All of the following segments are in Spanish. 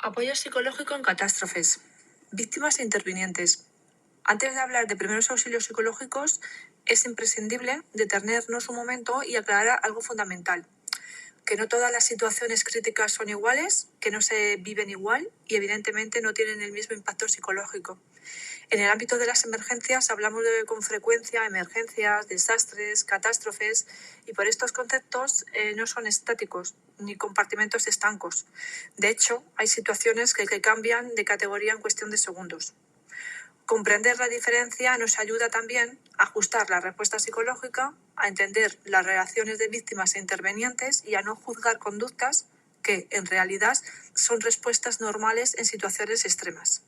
Apoyo psicológico en catástrofes. Víctimas e intervinientes. Antes de hablar de primeros auxilios psicológicos, es imprescindible detenernos un momento y aclarar algo fundamental. Que no todas las situaciones críticas son iguales, que no se viven igual y evidentemente no tienen el mismo impacto psicológico. En el ámbito de las emergencias hablamos con frecuencia emergencias, desastres, catástrofes, y por estos conceptos no son estáticos ni compartimentos estancos. De hecho, hay situaciones que cambian de categoría en cuestión de segundos. Comprender la diferencia nos ayuda también a ajustar la respuesta psicológica, a entender las relaciones de víctimas e intervenientes y a no juzgar conductas que, en realidad, son respuestas normales en situaciones extremas.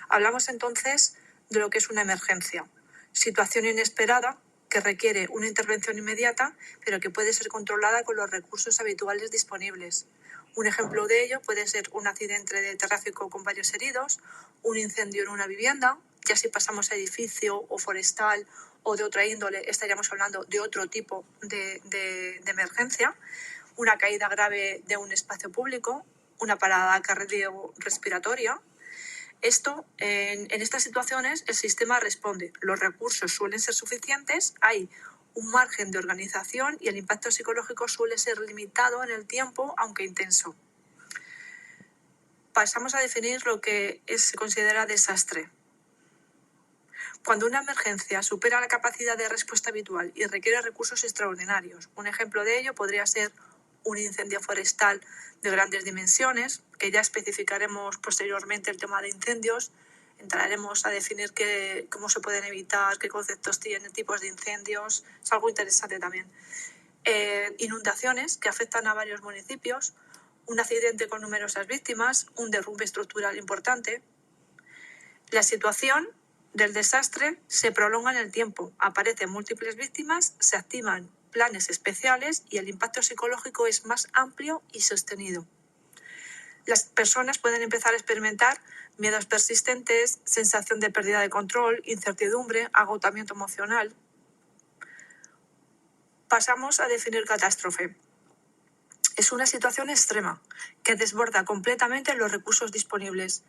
Hablamos entonces de lo que es una emergencia, situación inesperada que requiere una intervención inmediata, pero que puede ser controlada con los recursos habituales disponibles. Un ejemplo de ello puede ser un accidente de tráfico con varios heridos, un incendio en una vivienda. Ya si pasamos a edificio o forestal o de otra índole, estaríamos hablando de otro tipo de emergencia, una caída grave de un espacio público, una parada cardiorrespiratoria. En estas situaciones el sistema responde, los recursos suelen ser suficientes, hay un margen de organización y el impacto psicológico suele ser limitado en el tiempo, aunque intenso. Pasamos a definir lo que se considera desastre. Cuando una emergencia supera la capacidad de respuesta habitual y requiere recursos extraordinarios. Un ejemplo de ello podría ser un incendio forestal de grandes dimensiones, que ya especificaremos posteriormente el tema de incendios. Entraremos a definir cómo se pueden evitar, qué conceptos tienen, tipos de incendios. Es algo interesante también. Inundaciones que afectan a varios municipios, un accidente con numerosas víctimas, un derrumbe estructural importante. La situación del desastre se prolonga en el tiempo, aparecen múltiples víctimas, se activan planes especiales y el impacto psicológico es más amplio y sostenido. Las personas pueden empezar a experimentar miedos persistentes, sensación de pérdida de control, incertidumbre, agotamiento emocional. Pasamos a definir catástrofe. Es una situación extrema que desborda completamente los recursos disponibles.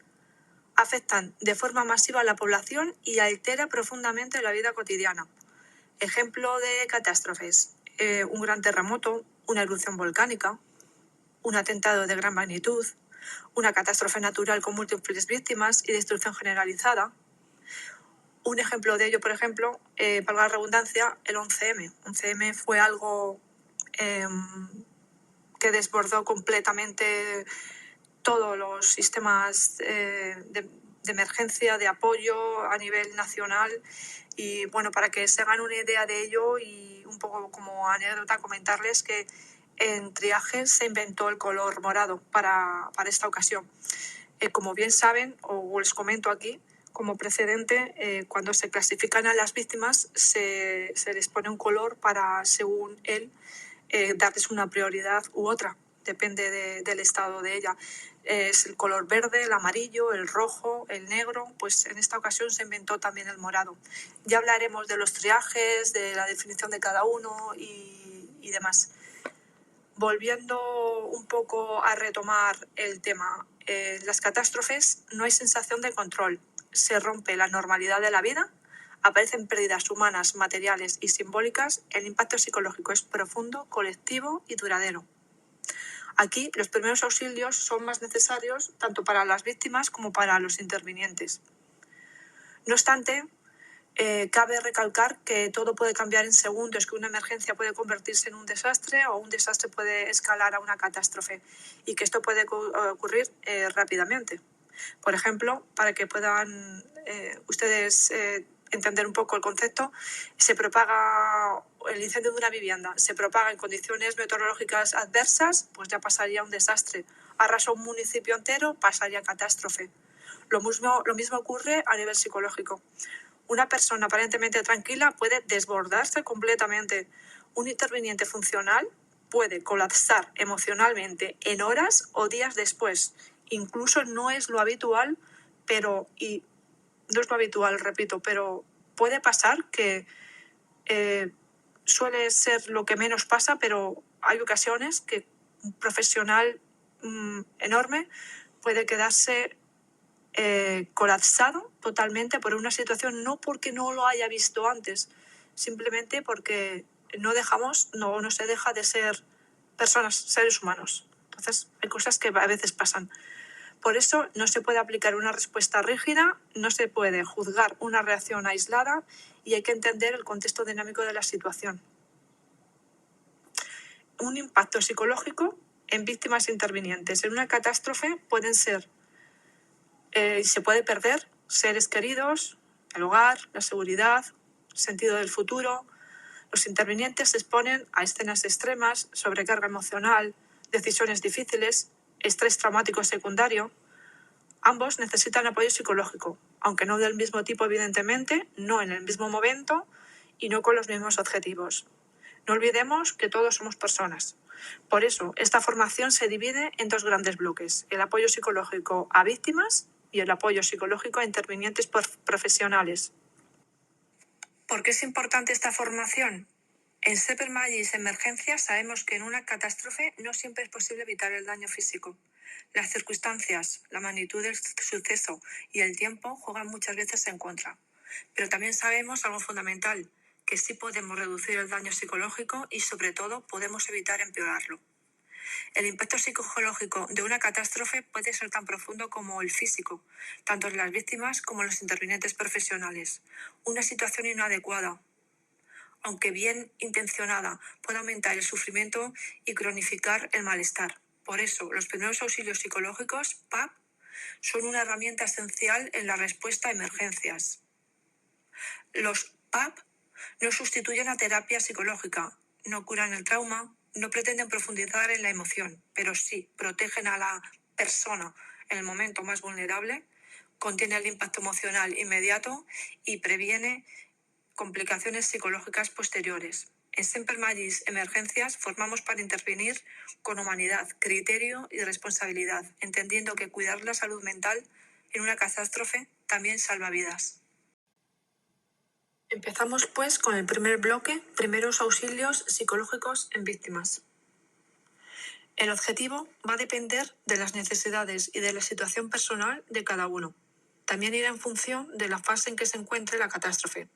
Afectan de forma masiva a la población y altera profundamente la vida cotidiana. Ejemplo de catástrofes: un gran terremoto, una erupción volcánica, un atentado de gran magnitud, una catástrofe natural con múltiples víctimas y destrucción generalizada. Un ejemplo de ello, por ejemplo, valga la redundancia, el 11M. 11M fue algo que desbordó completamente todos los sistemas de emergencia, de apoyo a nivel nacional. Y bueno, para que se hagan una idea de ello y un poco como anécdota, comentarles que en triaje se inventó el color morado para esta ocasión. Como bien saben, o les comento aquí, como precedente, cuando se clasifican a las víctimas se les pone un color para, según él, darles una prioridad u otra, depende del estado de ella. Es el color verde, el amarillo, el rojo, el negro. Pues en esta ocasión se inventó también el morado. Ya hablaremos de los triajes, de la definición de cada uno y demás. Volviendo un poco a retomar el tema, las catástrofes no hay sensación de control, se rompe la normalidad de la vida, aparecen pérdidas humanas, materiales y simbólicas, el impacto psicológico es profundo, colectivo y duradero. Aquí los primeros auxilios son más necesarios tanto para las víctimas como para los intervinientes. No obstante, cabe recalcar que todo puede cambiar en segundos, que una emergencia puede convertirse en un desastre o un desastre puede escalar a una catástrofe y que esto puede ocurrir rápidamente. Por ejemplo, para que puedan ustedes entender un poco el concepto, se propaga el incendio de una vivienda, se propaga en condiciones meteorológicas adversas, pues ya pasaría un desastre. Arrasa un municipio entero, pasaría catástrofe. Lo mismo ocurre a nivel psicológico. Una persona aparentemente tranquila puede desbordarse completamente. Un interviniente funcional puede colapsar emocionalmente en horas o días después. Incluso no es lo habitual, pero puede pasar que suele ser lo que menos pasa, pero hay ocasiones que un profesional enorme puede quedarse colapsado totalmente por una situación, no porque no lo haya visto antes, simplemente porque no se deja de ser personas, seres humanos. Entonces, hay cosas que a veces pasan. Por eso no se puede aplicar una respuesta rígida, no se puede juzgar una reacción aislada y hay que entender el contexto dinámico de la situación. Un impacto psicológico en víctimas intervinientes. En una catástrofe se puede perder seres queridos, el hogar, la seguridad, el sentido del futuro. Los intervinientes se exponen a escenas extremas, sobrecarga emocional, decisiones difíciles, estrés traumático secundario. Ambos necesitan apoyo psicológico, aunque no del mismo tipo, evidentemente, no en el mismo momento y no con los mismos objetivos. No olvidemos que todos somos personas. Por eso, esta formación se divide en dos grandes bloques: el apoyo psicológico a víctimas y el apoyo psicológico a intervinientes profesionales. ¿Por qué es importante esta formación? En Seper Magis Emergencias sabemos que en una catástrofe no siempre es posible evitar el daño físico. Las circunstancias, la magnitud del suceso y el tiempo juegan muchas veces en contra. Pero también sabemos algo fundamental, que sí podemos reducir el daño psicológico y, sobre todo, podemos evitar empeorarlo. El impacto psicológico de una catástrofe puede ser tan profundo como el físico, tanto en las víctimas como en los intervinientes profesionales. Una situación inadecuada, aunque bien intencionada, puede aumentar el sufrimiento y cronificar el malestar. Por eso, los primeros auxilios psicológicos, PAP, son una herramienta esencial en la respuesta a emergencias. Los PAP no sustituyen a terapia psicológica, no curan el trauma, no pretenden profundizar en la emoción, pero sí protegen a la persona en el momento más vulnerable, contiene el impacto emocional inmediato y previene complicaciones psicológicas posteriores. En Seper Magis Emergencias formamos para intervenir con humanidad, criterio y responsabilidad, entendiendo que cuidar la salud mental en una catástrofe también salva vidas. Empezamos pues con el primer bloque, primeros auxilios psicológicos en víctimas. El objetivo va a depender de las necesidades y de la situación personal de cada uno. También irá en función de la fase en que se encuentre la catástrofe.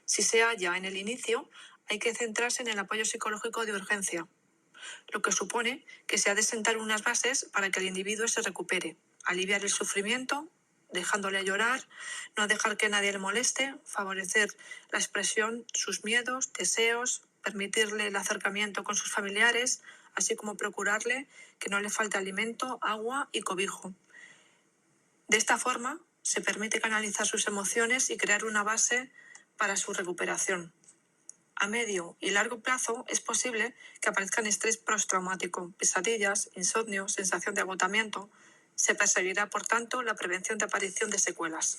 Si se halla en el inicio, hay que centrarse en el apoyo psicológico de urgencia, lo que supone que se ha de sentar unas bases para que el individuo se recupere, aliviar el sufrimiento, dejándole llorar, no dejar que nadie le moleste, favorecer la expresión, sus miedos, deseos, permitirle el acercamiento con sus familiares, así como procurarle que no le falte alimento, agua y cobijo. De esta forma, se permite canalizar sus emociones y crear una base para su recuperación. A medio y largo plazo es posible que aparezcan estrés postraumático, pesadillas, insomnio, sensación de agotamiento. Se perseguirá, por tanto, la prevención de aparición de secuelas.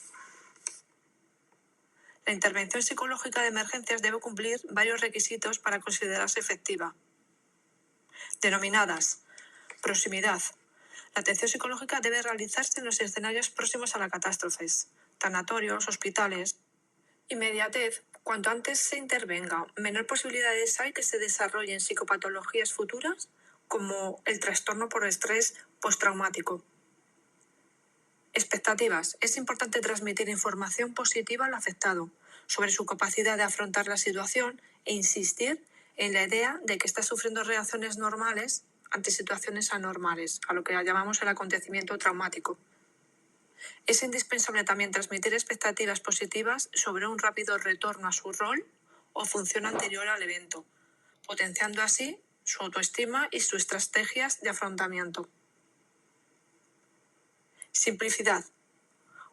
La intervención psicológica de emergencias debe cumplir varios requisitos para considerarse efectiva, denominadas: proximidad. La atención psicológica debe realizarse en los escenarios próximos a las catástrofes, tanatorios, hospitales. Inmediatez. Cuanto antes se intervenga, menor posibilidades hay que se desarrollen psicopatologías futuras, como el trastorno por estrés postraumático. Expectativas. Es importante transmitir información positiva al afectado sobre su capacidad de afrontar la situación e insistir en la idea de que está sufriendo reacciones normales ante situaciones anormales, a lo que llamamos el acontecimiento traumático. Es indispensable también transmitir expectativas positivas sobre un rápido retorno a su rol o función anterior al evento, potenciando así su autoestima y sus estrategias de afrontamiento. Simplicidad.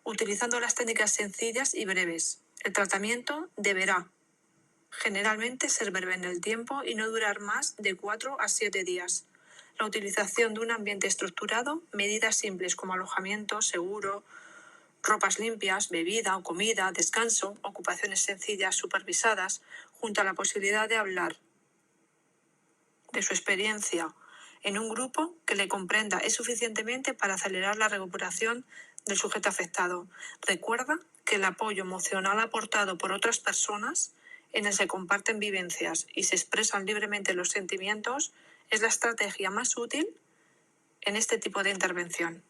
Utilizando las técnicas sencillas y breves. El tratamiento deberá generalmente ser breve en el tiempo y no durar más de 4 a 7 días. La utilización de un ambiente estructurado, medidas simples como alojamiento, seguro, ropas limpias, bebida o comida, descanso, ocupaciones sencillas supervisadas, junto a la posibilidad de hablar de su experiencia en un grupo que le comprenda es suficientemente para acelerar la recuperación del sujeto afectado. Recuerda que el apoyo emocional aportado por otras personas, en el que se comparten vivencias y se expresan libremente los sentimientos, es la estrategia más útil en este tipo de intervención.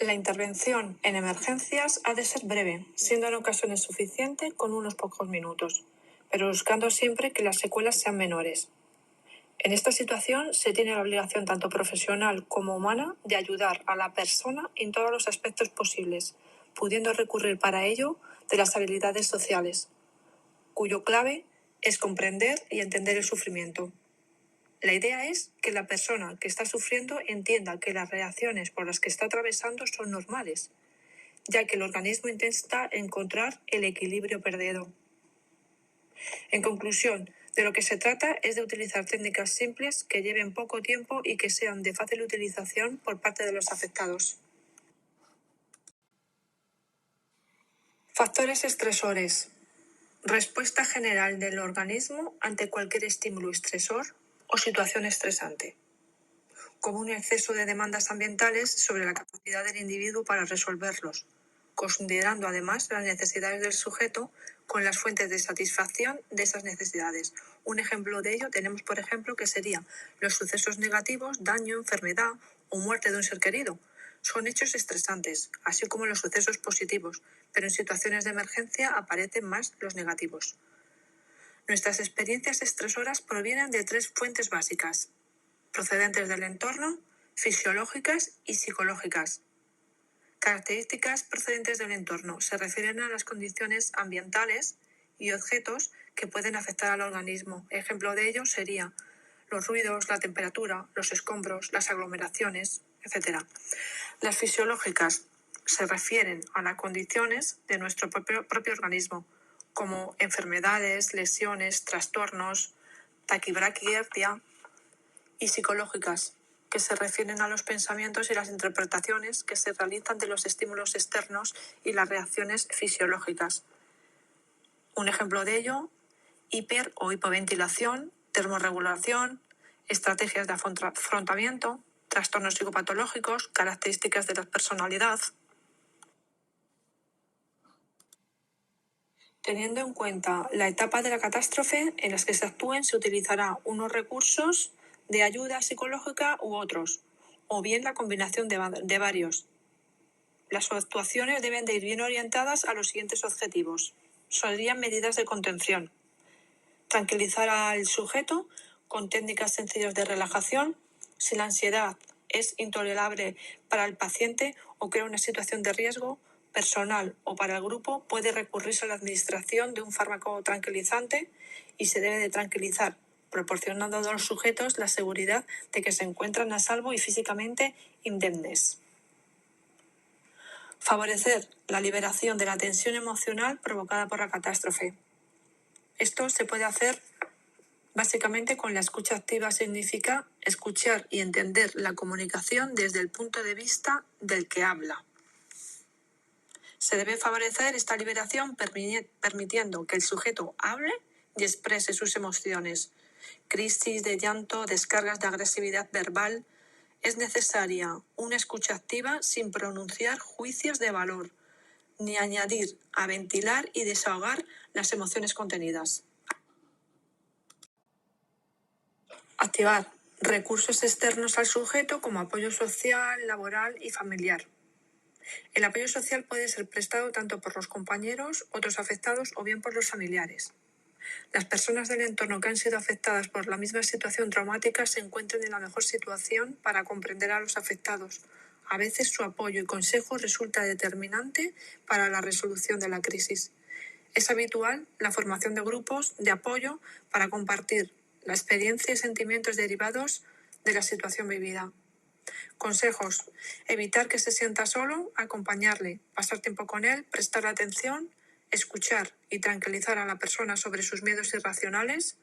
La intervención en emergencias ha de ser breve, siendo en ocasiones suficiente con unos pocos minutos, pero buscando siempre que las secuelas sean menores. En esta situación se tiene la obligación tanto profesional como humana de ayudar a la persona en todos los aspectos posibles, pudiendo recurrir para ello de las habilidades sociales, cuyo clave es comprender y entender el sufrimiento. La idea es que la persona que está sufriendo entienda que las reacciones por las que está atravesando son normales, ya que el organismo intenta encontrar el equilibrio perdido. En conclusión, de lo que se trata es de utilizar técnicas simples que lleven poco tiempo y que sean de fácil utilización por parte de los afectados. Factores estresores. Respuesta general del organismo ante cualquier estímulo estresor o situación estresante, como un exceso de demandas ambientales sobre la capacidad del individuo para resolverlos, considerando además las necesidades del sujeto con las fuentes de satisfacción de esas necesidades. Un ejemplo de ello tenemos, por ejemplo, que serían los sucesos negativos, daño, enfermedad o muerte de un ser querido. Son hechos estresantes, así como los sucesos positivos, pero en situaciones de emergencia aparecen más los negativos. Nuestras experiencias estresoras provienen de 3 fuentes básicas, procedentes del entorno, fisiológicas y psicológicas. Características procedentes del entorno se refieren a las condiciones ambientales y objetos que pueden afectar al organismo. Ejemplo de ello sería los ruidos, la temperatura, los escombros, las aglomeraciones, etc. Las fisiológicas se refieren a las condiciones de nuestro propio organismo, como enfermedades, lesiones, trastornos, taquibraquiardia, y psicológicas, que se refieren a los pensamientos y las interpretaciones que se realizan de los estímulos externos y las reacciones fisiológicas. Un ejemplo de ello, hiper o hipoventilación, termorregulación, estrategias de afrontamiento, trastornos psicopatológicos, características de la personalidad. Teniendo en cuenta la etapa de la catástrofe en las que se actúen, se utilizará unos recursos de ayuda psicológica u otros, o bien la combinación de varios. Las actuaciones deben de ir bien orientadas a los siguientes objetivos. Serían medidas de contención. Tranquilizar al sujeto con técnicas sencillas de relajación. Si la ansiedad es intolerable para el paciente o crea una situación de riesgo personal o para el grupo, puede recurrirse a la administración de un fármaco tranquilizante y se debe de tranquilizar, proporcionando a los sujetos la seguridad de que se encuentran a salvo y físicamente indemnes. Favorecer la liberación de la tensión emocional provocada por la catástrofe. Esto se puede hacer básicamente con la escucha activa. Significa escuchar y entender la comunicación desde el punto de vista del que habla. Se debe favorecer esta liberación permitiendo que el sujeto hable y exprese sus emociones. Crisis de llanto, descargas de agresividad verbal. Es necesaria una escucha activa sin pronunciar juicios de valor, ni añadir a ventilar y desahogar las emociones contenidas. Activar recursos externos al sujeto como apoyo social, laboral y familiar. El apoyo social puede ser prestado tanto por los compañeros, otros afectados o bien por los familiares. Las personas del entorno que han sido afectadas por la misma situación traumática se encuentran en la mejor situación para comprender a los afectados. A veces su apoyo y consejo resulta determinante para la resolución de la crisis. Es habitual la formación de grupos de apoyo para compartir la experiencia y sentimientos derivados de la situación vivida. Consejos: evitar que se sienta solo, acompañarle, pasar tiempo con él, prestar atención, escuchar y tranquilizar a la persona sobre sus miedos irracionales,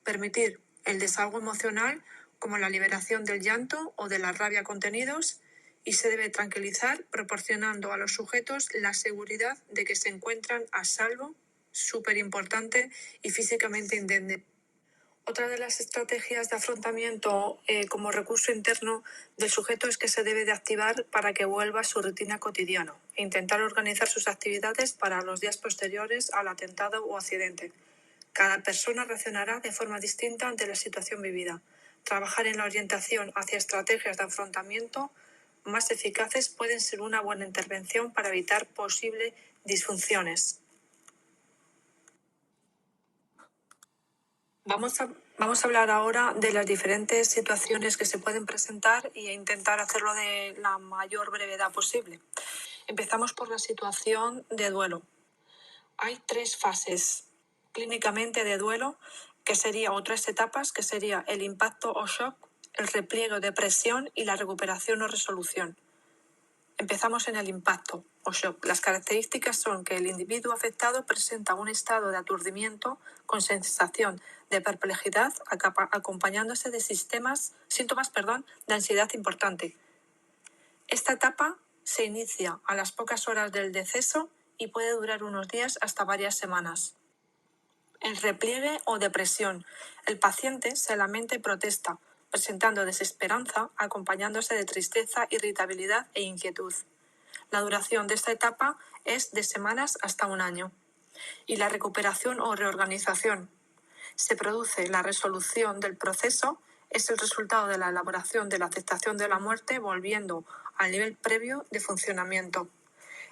permitir el desahogo emocional como la liberación del llanto o de la rabia contenidos, y se debe tranquilizar proporcionando a los sujetos la seguridad de que se encuentran a salvo, súper importante, y físicamente indemnes. Otra de las estrategias de afrontamiento como recurso interno del sujeto es que se debe de activar para que vuelva a su rutina cotidiana e intentar organizar sus actividades para los días posteriores al atentado o accidente. Cada persona reaccionará de forma distinta ante la situación vivida. Trabajar en la orientación hacia estrategias de afrontamiento más eficaces pueden ser una buena intervención para evitar posibles disfunciones. Vamos a hablar ahora de las diferentes situaciones que se pueden presentar e intentar hacerlo de la mayor brevedad posible. Empezamos por la situación de duelo. Hay 3 fases clínicamente de duelo, o 3 etapas, que sería el impacto o shock, el repliegue o depresión y la recuperación o resolución. Empezamos en el impacto o shock. Las características son que el individuo afectado presenta un estado de aturdimiento con sensación de perplejidad acompañándose de síntomas de ansiedad importante. Esta etapa se inicia a las pocas horas del deceso y puede durar unos días hasta varias semanas. El repliegue o depresión. El paciente se lamenta y protesta, presentando desesperanza, acompañándose de tristeza, irritabilidad e inquietud. La duración de esta etapa es de semanas hasta un año. Y la recuperación o reorganización. Se produce la resolución del proceso, es el resultado de la elaboración de la aceptación de la muerte volviendo al nivel previo de funcionamiento.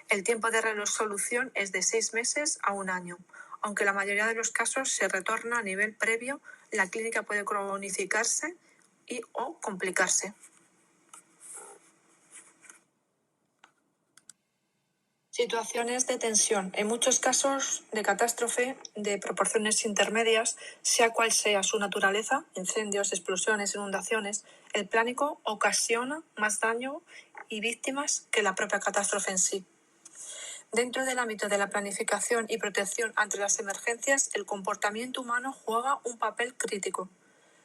El tiempo de resolución es de 6 meses a un año. Aunque la mayoría de los casos se retorna a nivel previo, la clínica puede cronificarse o complicarse. Situaciones de tensión. En muchos casos de catástrofe de proporciones intermedias, sea cual sea su naturaleza, incendios, explosiones, inundaciones, el pánico ocasiona más daño y víctimas que la propia catástrofe en sí. Dentro del ámbito de la planificación y protección ante las emergencias, el comportamiento humano juega un papel crítico.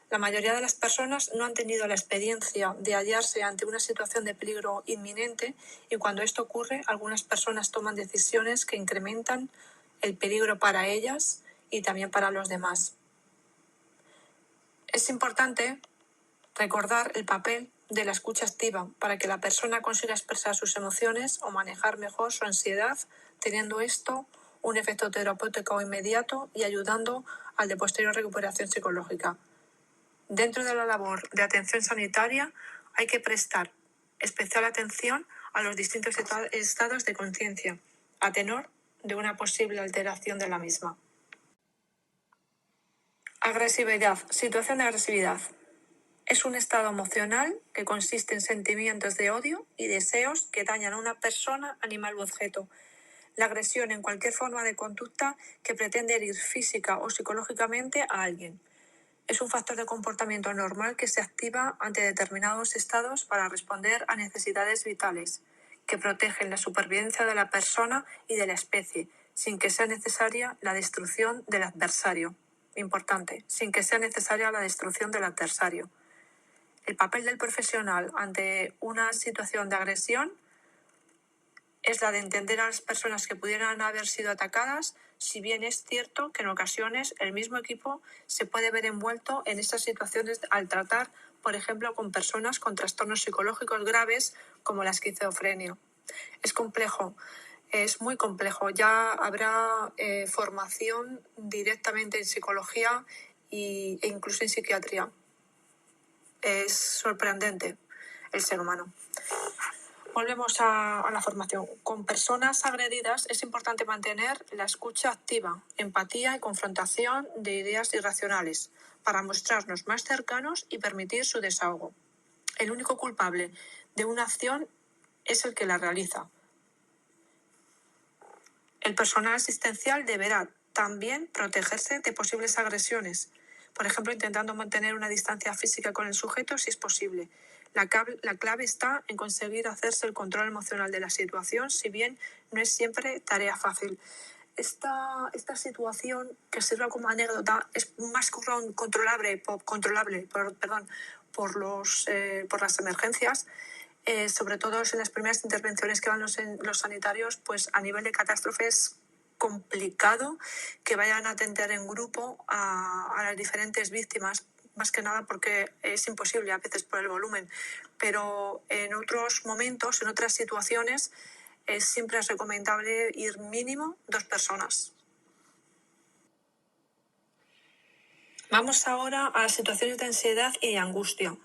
La mayoría de las personas no han tenido la experiencia de hallarse ante una situación de peligro inminente y cuando esto ocurre, algunas personas toman decisiones que incrementan el peligro para ellas y también para los demás. Es importante recordar el papel de la escucha activa para que la persona consiga expresar sus emociones o manejar mejor su ansiedad, teniendo esto un efecto terapéutico inmediato y ayudando al de posterior recuperación psicológica. Dentro de la labor de atención sanitaria hay que prestar especial atención a los distintos estados de conciencia, a tenor de una posible alteración de la misma. Agresividad. Situación de agresividad. Es un estado emocional que consiste en sentimientos de odio y deseos que dañan a una persona, animal u objeto. La agresión en cualquier forma de conducta que pretende herir física o psicológicamente a alguien. Es un factor de comportamiento normal que se activa ante determinados estados para responder a necesidades vitales, que protegen la supervivencia de la persona y de la especie, sin que sea necesaria la destrucción del adversario. Importante, sin que sea necesaria la destrucción del adversario. El papel del profesional ante una situación de agresión es la de entender a las personas que pudieran haber sido atacadas, si bien es cierto que en ocasiones el mismo equipo se puede ver envuelto en estas situaciones al tratar, por ejemplo, con personas con trastornos psicológicos graves como la esquizofrenia. Es complejo, es muy complejo. Ya habrá formación directamente en psicología e incluso en psiquiatría. Es sorprendente el ser humano. Volvemos a la formación. Con personas agredidas es importante mantener la escucha activa, empatía y confrontación de ideas irracionales para mostrarnos más cercanos y permitir su desahogo. El único culpable de una acción es el que la realiza. El personal asistencial deberá también protegerse de posibles agresiones, por ejemplo, intentando mantener una distancia física con el sujeto si es posible. La clave está en conseguir hacerse el control emocional de la situación, si bien no es siempre tarea fácil. Esta situación, que sirva como anécdota, es más controlable por las emergencias, sobre todo en las primeras intervenciones que van los sanitarios, pues a nivel de catástrofe es complicado que vayan a atender en grupo a las diferentes víctimas, más que nada porque es imposible a veces por el volumen, pero en otros momentos, en otras situaciones, siempre es recomendable ir mínimo 2 personas. Vamos ahora a las situaciones de ansiedad y de angustia.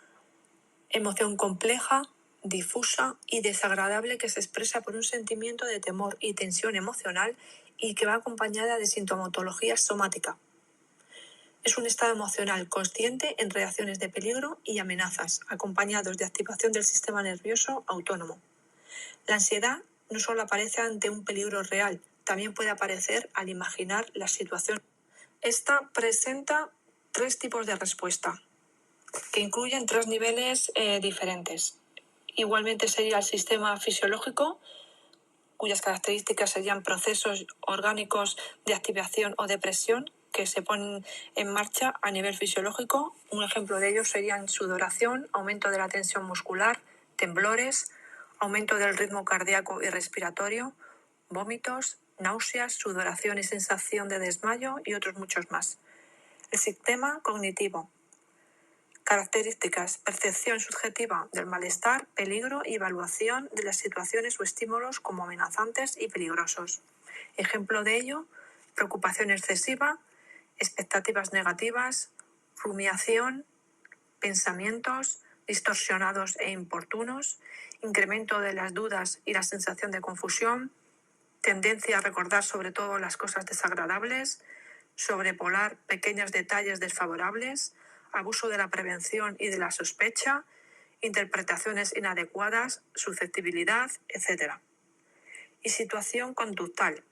Emoción compleja, difusa y desagradable que se expresa por un sentimiento de temor y tensión emocional y que va acompañada de sintomatología somática. Es un estado emocional consciente en reacciones de peligro y amenazas, acompañados de activación del sistema nervioso autónomo. La ansiedad no solo aparece ante un peligro real, también puede aparecer al imaginar la situación. Esta presenta 3 tipos de respuesta, que incluyen 3 niveles diferentes. Igualmente sería el sistema fisiológico, cuyas características serían procesos orgánicos de activación o depresión que se ponen en marcha a nivel fisiológico. Un ejemplo de ello serían sudoración, aumento de la tensión muscular, temblores, aumento del ritmo cardíaco y respiratorio, vómitos, náuseas, sudoración y sensación de desmayo y otros muchos más. El sistema cognitivo. Características: percepción subjetiva del malestar, peligro y evaluación de las situaciones o estímulos como amenazantes y peligrosos. Ejemplo de ello: preocupación excesiva, expectativas negativas, rumiación, pensamientos distorsionados e importunos, incremento de las dudas y la sensación de confusión, tendencia a recordar sobre todo las cosas desagradables, sobrepolar pequeños detalles desfavorables, abuso de la prevención y de la sospecha, interpretaciones inadecuadas, susceptibilidad, etc. Y situación conductual,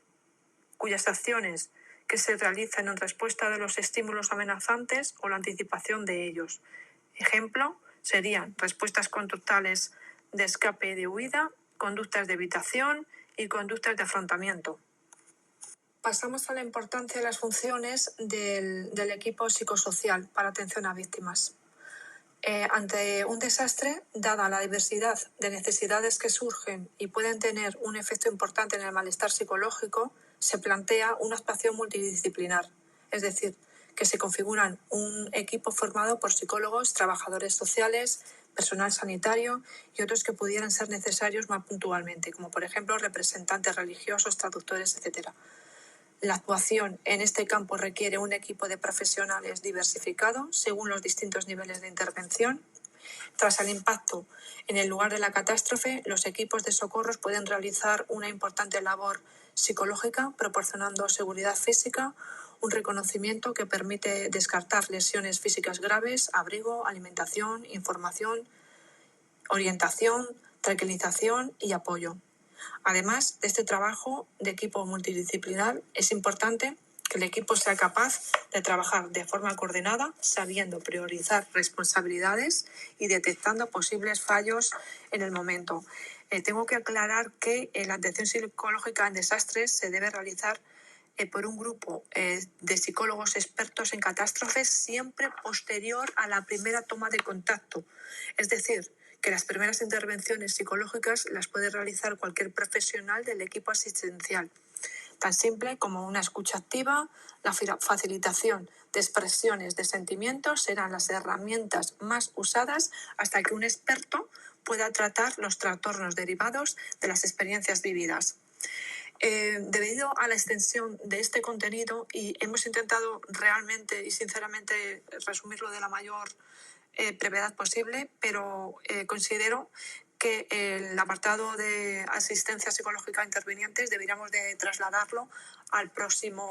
cuyas acciones que se realizan en respuesta de los estímulos amenazantes o la anticipación de ellos. Ejemplo, serían respuestas conductuales de escape y de huida, conductas de evitación y conductas de afrontamiento. Pasamos a la importancia de las funciones del equipo psicosocial para atención a víctimas. Ante un desastre, dada la diversidad de necesidades que surgen y pueden tener un efecto importante en el malestar psicológico, se plantea una actuación multidisciplinar, es decir, que se configuran un equipo formado por psicólogos, trabajadores sociales, personal sanitario y otros que pudieran ser necesarios más puntualmente, como por ejemplo representantes religiosos, traductores, etc. La actuación en este campo requiere un equipo de profesionales diversificado según los distintos niveles de intervención. Tras el impacto en el lugar de la catástrofe, los equipos de socorros pueden realizar una importante labor psicológica, proporcionando seguridad física, un reconocimiento que permite descartar lesiones físicas graves, abrigo, alimentación, información, orientación, tranquilización y apoyo. Además de este trabajo de equipo multidisciplinar, es importante que el equipo sea capaz de trabajar de forma coordinada, sabiendo priorizar responsabilidades y detectando posibles fallos en el momento. Tengo que aclarar que la atención psicológica en desastres se debe realizar por un grupo de psicólogos expertos en catástrofes siempre posterior a la primera toma de contacto. Es decir, que las primeras intervenciones psicológicas las puede realizar cualquier profesional del equipo asistencial, tan simple como una escucha activa. La facilitación de expresiones de sentimientos serán las herramientas más usadas hasta que un experto pueda tratar los trastornos derivados de las experiencias vividas. Debido a la extensión de este contenido, y hemos intentado realmente y sinceramente resumirlo de la mayor brevedad posible, pero considero que el apartado de asistencia psicológica a intervinientes deberíamos de trasladarlo a la próxima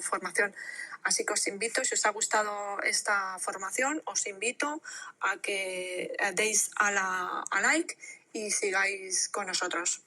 formación. Así que os invito, si os ha gustado esta formación, os invito a que deis a like y sigáis con nosotros.